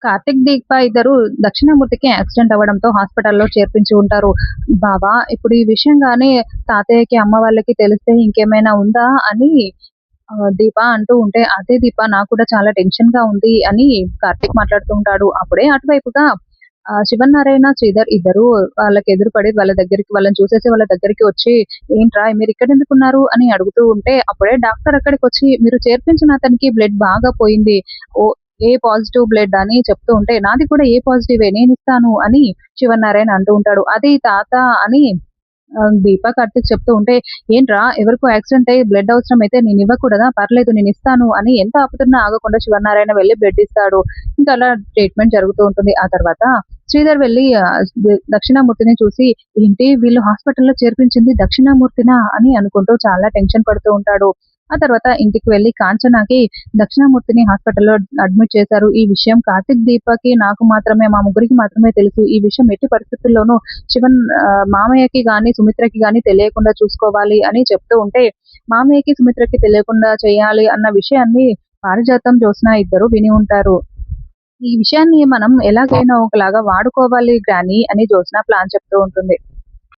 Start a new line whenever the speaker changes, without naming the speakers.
కార్తిక్, దీప ఇద్దరు దక్షిణామూర్తికి యాక్సిడెంట్ అవ్వడంతో హాస్పిటల్‌లో చేర్పించి ఉంటారు. బావ ఇప్పుడు ఈ విషయం గాని తాతయ్యకి, అమ్మ వాళ్ళకి తెలిస్తే ఇంకేమైనా ఉందా అని దీప అంటూ ఉంటే, అదే దీప నాకు కూడా చాలా టెన్షన్‌గా ఉంది అని కార్తిక్ మాట్లాడుతూ ఉంటాడు. అప్పుడే అటువైపుగా శివన్నారాయణ, శ్రీధర్ ఇద్దరు వాళ్ళకి ఎదురుపడి వాళ్ళని చూసేసి వాళ్ళ దగ్గరికి వచ్చి, "ఏంట్రా మీరిక్కడెందుకున్నారు?" అని అడుగుతూ ఉంటే, అప్పుడే డాక్టర్ అక్కడికొచ్చి, "మీరు చేర్పించిన అతనికి బ్లడ్ బాగా పోయింది. ఓ ఏ పాజిటివ్ బ్లడ్" అని చెప్తూ ఉంటే, "నాది కూడా ఏ పాజిటివే నేనిస్తాను" అని శివన్నారాయణ అంటూ ఉంటాడు. "అది తాత" అని దీప, కార్తీక్ చెప్తూ ఉంటే, "ఏంట్రా ఎవరికో యాక్సిడెంట్ అయ్యి బ్లడ్ అవసరమైతే నేనివ్వకూడదా? పర్లేదు నేనిస్తాను" అని ఎంత ఆపుతున్నా ఆగకుండా శివనారాయణ వెళ్లి బ్లడ్ ఇస్తాడు. ఇంకా అలా ట్రీట్మెంట్ జరుగుతూ ఉంటుంది. ఆ తర్వాత శ్రీధర్ వెళ్లి దక్షిణామూర్తిని చూసి, "ఏంటి వీళ్ళు హాస్పిటల్‌లో చేర్పించింది దక్షిణామూర్తినా?" అని అనుకుంటూ చాలా టెన్షన్ పడుతూ ఉంటాడు. ఆ తర్వాత ఇంటికి వెళ్లి కాంచనాకి దక్షిణామూర్తిని హాస్పిటల్‌లో అడ్మిట్ చేశారు. ఈ విషయం కార్తీక్, దీపకి నాకు మాత్రమే మా ముగ్గురికి మాత్రమే తెలుసు. ఈ విషయం ఎట్టి పరిస్థితుల్లోనూ మామయ్యకి గాని, సుమిత్రకి గాని తెలియకుండా చూసుకోవాలి అని చెప్తూ ఉంటే, మామయ్యకి, సుమిత్రకి తెలియకుండా చేయాలి అన్న విషయాన్ని పారిజాతం, జ్యోత్స్న ఇద్దరు విని ఉంటారు. ఈ విషయాన్ని మనం ఎలాగైనా ఒకలాగా వాడుకోవాలి గ్రాని అని జ్యోత్స్న ప్లాన్ చెప్తూ ఉంటుంది.